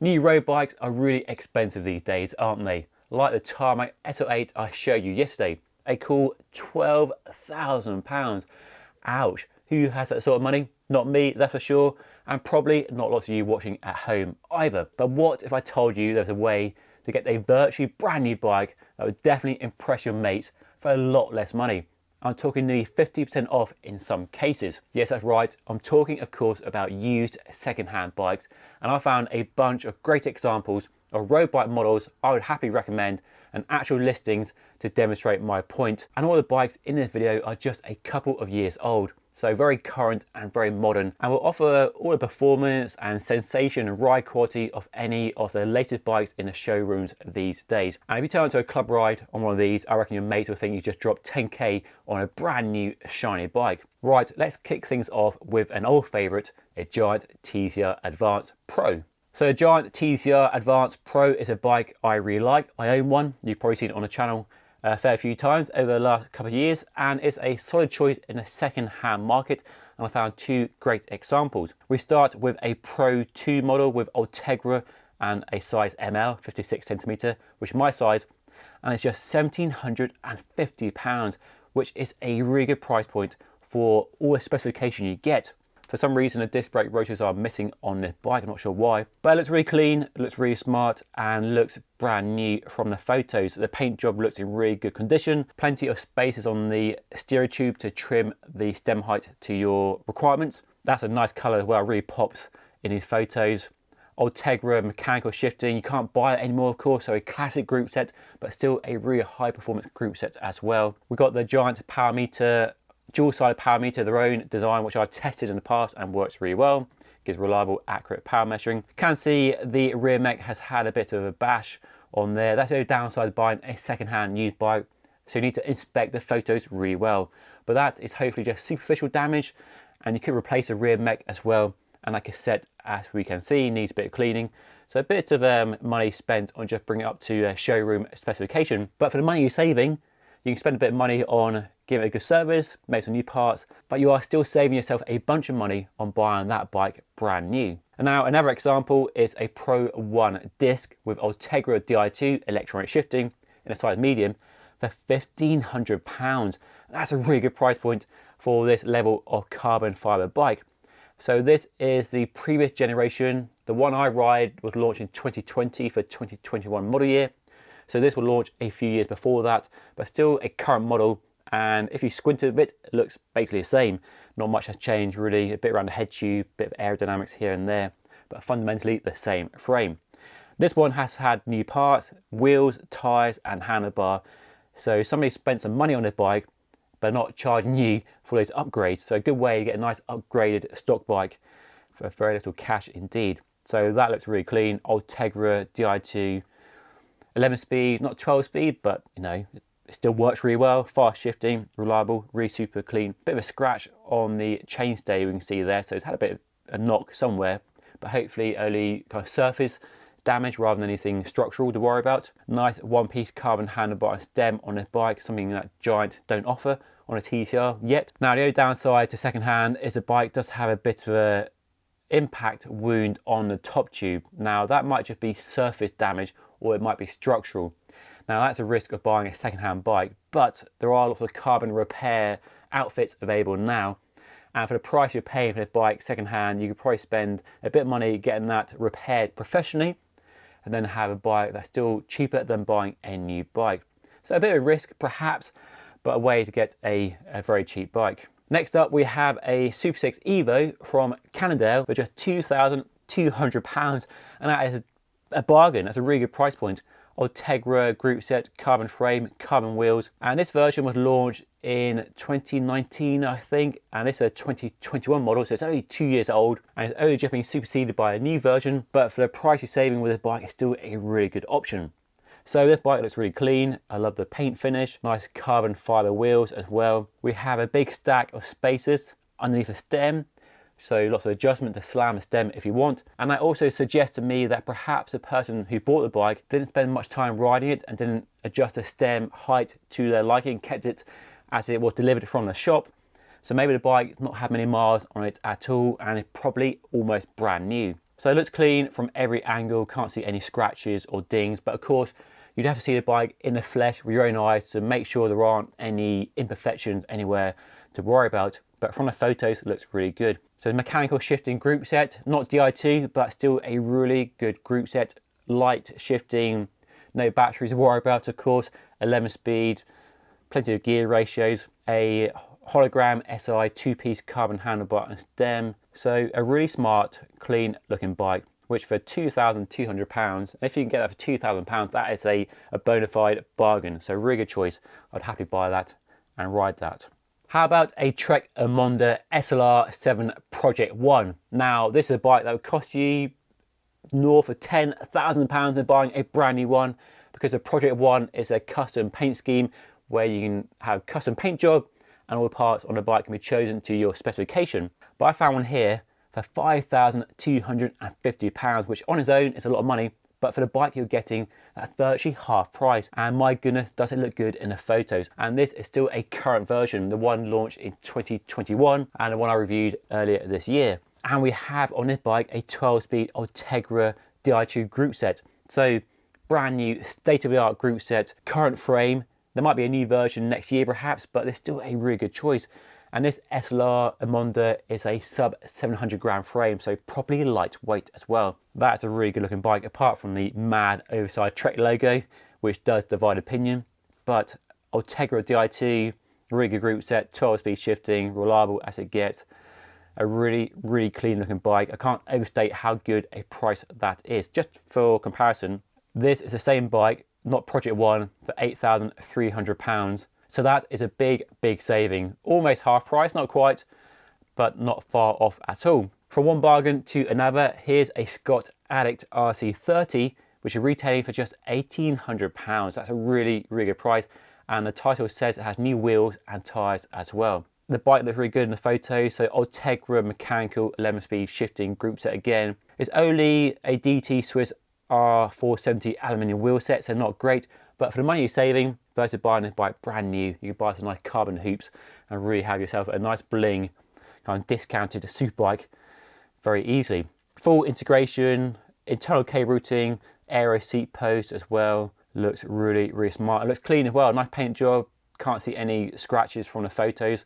New road bikes are really expensive these days, aren't they? Like the Tarmac SL8 I showed you yesterday, a cool £12,000. Ouch, who has that sort of money? Not me, that's for sure, and probably not lots of you watching at home either. But what if I told you there's a way to get a virtually brand new bike that would definitely impress your mates for a lot less money? I'm talking nearly 50% off in some cases. Yes, that's right. I'm talking, of course, about used second-hand bikes, and I found a bunch of great examples of road bike models I would happily recommend and actual listings to demonstrate my point. And all the bikes in this video are just a couple of years old, so very current and very modern, and will offer all the performance and sensation and ride quality of any of the latest bikes in the showrooms these days. And if you turn to a club ride on one of these, I reckon your mates will think you just dropped 10k on a brand new shiny bike. Right, let's kick things off with an old favourite, a Giant TCR Advanced Pro. So a Giant TCR Advanced Pro is a bike I really like. I own one, you've probably seen it on the channel a fair few times over the last couple of years, and it's a solid choice in the second-hand market, and I found two great examples. We start with a Pro 2 model with Ultegra and a size ML, 56 centimetre, which is my size, and it's just £1,750, which is a really good price point for all the specification you get. For some reason, the disc brake rotors are missing on this bike. I'm not sure why, but it looks really clean, it looks really smart, and looks brand new from the photos. The paint job looks in really good condition. Plenty of spaces on the stereo tube to trim the stem height to your requirements. That's a nice color as well, really pops in these photos. Ultegra mechanical shifting, you can't buy it anymore, of course, so a classic group set, but still a really high performance group set as well. We've got the Giant power meter, dual-sided power meter, their own design, which I've tested in the past and works really well. Gives reliable, accurate power measuring. You can see the rear mech has had a bit of a bash on there. That's the only downside of buying a second-hand used bike, so you need to inspect the photos really well. But that is hopefully just superficial damage, and you could replace the rear mech as well. And like I said, as we can see, needs a bit of cleaning. So a bit of money spent on just bringing it up to a showroom specification. But for the money you're saving, you can spend a bit of money on giving it a good service, make some new parts, but you are still saving yourself a bunch of money on buying that bike brand new. And now another example is a Pro 1 disc with Ultegra Di2 electronic shifting in a size medium for £1,500. That's a really good price point for this level of carbon fibre bike. So this is the previous generation. The one I ride was launched in 2020 for 2021 model year. So this will launch a few years before that, but still a current model. And if you squint a bit, it looks basically the same. Not much has changed really, a bit around the head tube, a bit of aerodynamics here and there, but fundamentally the same frame. This one has had new parts, wheels, tyres and handlebar. So somebody spent some money on their bike, but not charging you for those upgrades. So a good way to get a nice upgraded stock bike for very little cash indeed. So that looks really clean. Ultegra Di2, 11 speed, not 12 speed, but you know, it still works really well. Fast shifting, reliable, really super clean. Bit of a scratch on the chainstay we can see there, so it's had a bit of a knock somewhere, but hopefully only kind of surface damage rather than anything structural to worry about. Nice one-piece carbon handlebar and stem on this bike, something that Giant don't offer on a TCR yet. Now the only downside to second-hand is the bike does have a bit of a impact wound on the top tube. Now that might just be surface damage or it might be structural. Now that's a risk of buying a second-hand bike, but there are lots of carbon repair outfits available now, and for the price you're paying for this bike second-hand, you could probably spend a bit of money getting that repaired professionally and then have a bike that's still cheaper than buying a new bike. So a bit of a risk perhaps, but a way to get a very cheap bike. Next up we have a SuperSix EVO from Cannondale for just £2,200, and that is a bargain. That's a really good price point. Ultegra group set, carbon frame, carbon wheels, and this version was launched in 2019 I think, and it's a 2021 model, so it's only 2 years old and it's only just been superseded by a new version, but for the price you're saving with this bike, it's still a really good option. So this bike looks really clean. I love the paint finish, nice carbon fibre wheels as well. We have a big stack of spacers underneath the stem, so lots of adjustment to slam the stem if you want. And that also suggests to me that perhaps the person who bought the bike didn't spend much time riding it and didn't adjust the stem height to their liking, kept it as it was delivered from the shop. So maybe the bike not had many miles on it at all and it's probably almost brand new. So it looks clean from every angle, can't see any scratches or dings, but of course you'd have to see the bike in the flesh with your own eyes to make sure there aren't any imperfections anywhere to worry about. But from the photos, it looks really good. So mechanical shifting group set, not Di2, but still a really good group set. Light shifting, no batteries to worry about, of course, 11 speed, plenty of gear ratios, a hologram SI 2-piece carbon handlebar and stem. So a really smart, clean looking bike, which for £2,200, and if you can get that for £2,000, that is a bona fide bargain. So a really good choice. I'd happily buy that and ride that. How about a Trek Emonda SLR 7 Project 1? Now, this is a bike that would cost you north of £10,000 in buying a brand new one, because the Project 1 is a custom paint scheme where you can have custom paint job and all the parts on the bike can be chosen to your specification. But I found one here for £5,250, which on its own is a lot of money, but for the bike you're getting at virtually half price. And my goodness, does it look good in the photos. And this is still a current version, the one launched in 2021 and the one I reviewed earlier this year. And we have on this bike a 12-speed Ultegra Di2 group set. So brand new state-of-the-art group set, current frame. There might be a new version next year perhaps, but there's still a really good choice. And this SLR Emonda is a sub 700 gram frame, so properly lightweight as well. That's a really good looking bike, apart from the mad oversized Trek logo, which does divide opinion. But Ultegra Di2, really good group set, 12-speed shifting, reliable as it gets. A really, really clean looking bike. I can't overstate how good a price that is. Just for comparison, this is the same bike, not Project 1, for £8,300. So that is a big, big saving. Almost half price, not quite, but not far off at all. From one bargain to another, here's a Scott Addict RC 30, which is retailing for just £1,800. That's a really, really good price. And the title says it has new wheels and tyres as well. The bike looks really good in the photo. So Ultegra mechanical 11-speed shifting group set again. It's only a DT Swiss R470 aluminium wheel set, so not great. But for the money you're saving versus buying this bike brand new, you can buy some nice carbon hoops and really have yourself a nice bling, kind of discounted super bike very easily. Full integration, internal cable routing, aero seat post as well. Looks really, really smart. It looks clean as well. Nice paint job. Can't see any scratches from the photos.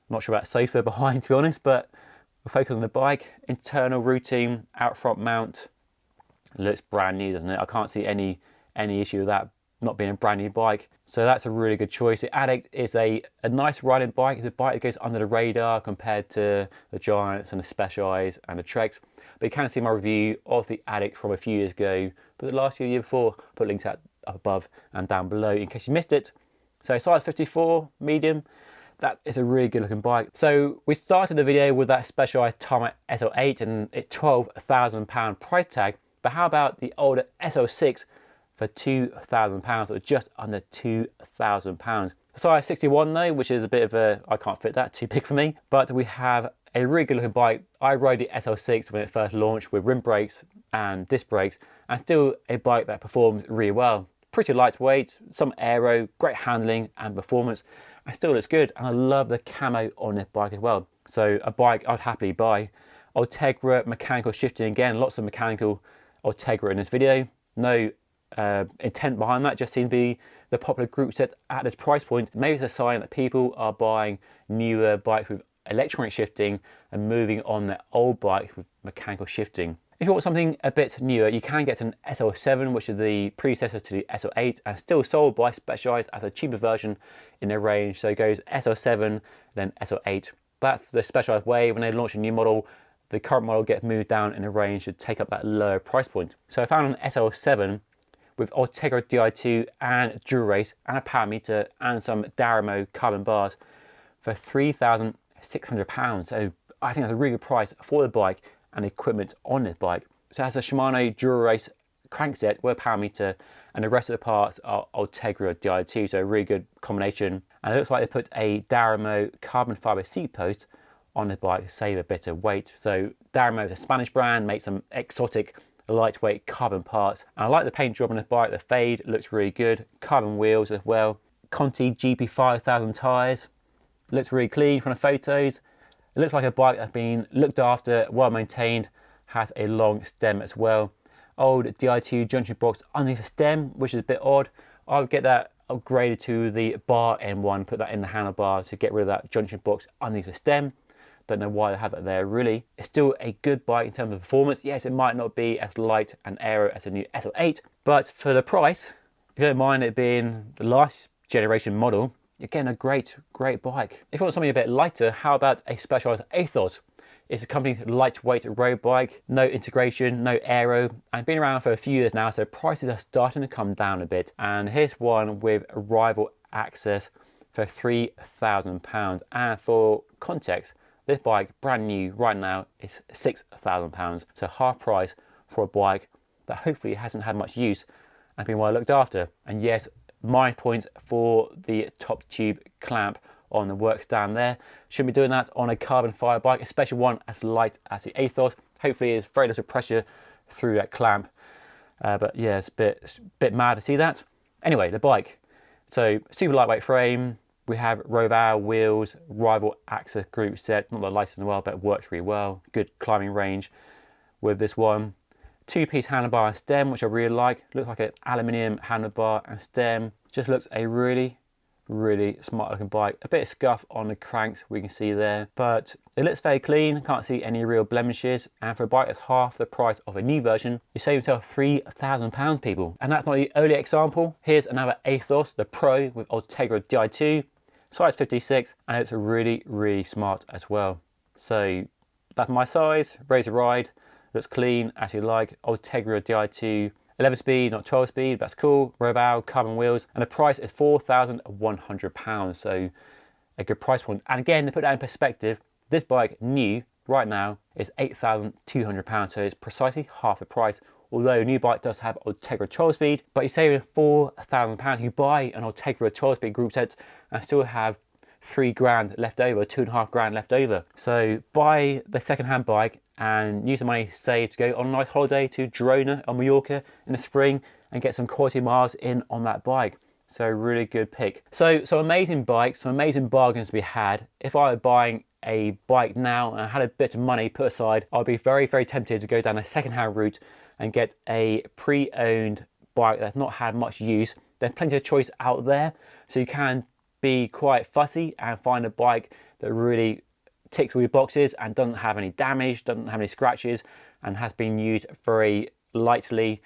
Not sure about the sofa behind, to be honest, but we'll focus on the bike. Internal routing, out front mount. Looks brand new, doesn't it? I can't see any issue with that not being a brand new bike. So that's a really good choice. The Addict is a nice riding bike. It's a bike that goes under the radar compared to the Giants and the Specialized and the Treks. But you can see my review of the Addict from a few years ago, but the last year before. Put links out up above and down below in case you missed it. So size 54, medium. That is a really good looking bike. So we started the video with that Specialized Tarmac SL8 and it's £12,000 price tag. But how about the older SL6 for £2,000, or just under £2,000? Size 61 though, which is a bit of a, I can't fit that, too big for me. But we have a really good looking bike. I rode the SL6 when it first launched with rim brakes and disc brakes, and still a bike that performs really well. Pretty lightweight, some aero, great handling and performance, and still looks good. And I love the camo on this bike as well. So a bike I'd happily buy. Ultegra mechanical shifting again, lots of mechanical Ultegra in this video. No intent behind that, just seems to be the popular group set at this price point. Maybe it's a sign that people are buying newer bikes with electronic shifting and moving on their old bikes with mechanical shifting. If you want something a bit newer, you can get an SL7, which is the predecessor to the SL8 and still sold by Specialized as a cheaper version in their range. So it goes SL7, then SL8. That's the Specialized way. When they launch a new model, the current model gets moved down in the range to take up that lower price point. So I found an SL7 with Ultegra Di2 and Dual Race and a power meter and some Daramo carbon bars for £3,600. So I think that's a really good price for the bike and equipment on this bike. So it has a Shimano Dual Race crankset with a power meter, and the rest of the parts are Ultegra Di2, so a really good combination. And it looks like they put a Daramo carbon fibre seat post on the bike to save a bit of weight. So Daramo is a Spanish brand, makes some exotic lightweight carbon parts. And I like the paint job on this bike. The fade looks really good. Carbon wheels as well. Conti GP5000 tyres. Looks really clean from the photos. It looks like a bike that's been looked after, well maintained, has a long stem as well. Old Di2 junction box underneath the stem, which is a bit odd. I would get that upgraded to the bar end one, put that in the handlebar to get rid of that junction box underneath the stem. Don't know why they have that there really. It's still a good bike in terms of performance. Yes, it might not be as light and aero as a new SL8, but for the price, if you don't mind it being the last generation model, you're getting a great bike. If you want something a bit lighter, how about a Specialized Aethos? It's a company lightweight road bike, no integration, no aero, and been around for a few years now, so prices are starting to come down a bit. And here's one with rival access for £3,000. And for context, this bike, brand new right now, is £6,000. So half price for a bike that hopefully hasn't had much use and been well looked after. And yes, my point for the top tube clamp on the works down there. Shouldn't be doing that on a carbon fibre bike, especially one as light as the Aethos. Hopefully there's very little pressure through that clamp. But yeah, it's a bit mad to see that. Anyway, the bike. So super lightweight frame. We have Roval wheels, rival access group set, not the lightest in the world, but it works really well. Good climbing range with this one. Two-piece handlebar and stem, which I really like. Looks like an aluminium handlebar and stem. Just looks a really smart looking bike. A bit of scuff on the cranks we can see there, but it looks very clean. Can't see any real blemishes, and for a bike that's half the price of a new version, you save yourself £3,000, people. And that's not the only example. Here's another Aethos, the Pro with Ultegra Di2, size 56, and it's really smart as well. So that's my size, ready to ride. Looks clean as you like. Ultegra Di2, 11 speed, not 12 speed, that's cool. Roval, carbon wheels, and the price is £4,100, so a good price point. And again, to put that in perspective, this bike new right now is £8,200, so it's precisely half the price. Although a new bike does have Ultegra 12 speed, but you're saving £4,000. You buy an Ultegra 12 speed group set and still have £3,000 left over, £2,500 left over. So buy the second-hand bike and use the money saved to go on a nice holiday to Girona or Mallorca in the spring and get some quality miles in on that bike. So really good pick. So some amazing bikes, some amazing bargains to be had. If I were buying a bike now and I had a bit of money put aside, I'd be very tempted to go down a second-hand route and get a pre-owned bike that's not had much use. There's plenty of choice out there, so you can be quite fussy and find a bike that really ticks all your boxes and doesn't have any damage, doesn't have any scratches, and has been used very lightly.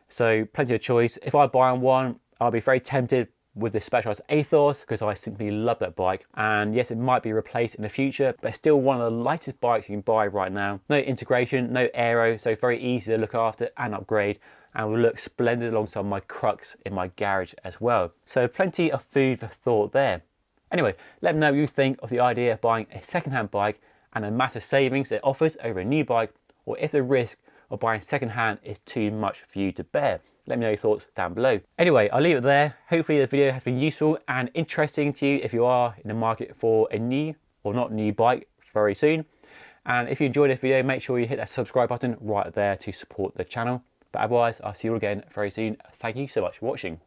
So plenty of choice. If I buy one, I'll be very tempted with the Specialized Aethos because I simply love that bike. And yes, it might be replaced in the future, but it's still one of the lightest bikes you can buy right now. No integration, no aero, so very easy to look after and upgrade, and will look splendid alongside my Crux in my garage as well. So plenty of food for thought there. Anyway, let me know what you think of the idea of buying a second-hand bike and the massive savings it offers over a new bike, or if the risk of buying second-hand is too much for you to bear. Let me know your thoughts down below. Anyway, I'll leave it there. Hopefully the video has been useful and interesting to you if you are in the market for a new or not new bike very soon. And if you enjoyed this video, make sure you hit that subscribe button right there to support the channel. But otherwise, I'll see you all again very soon. Thank you so much for watching.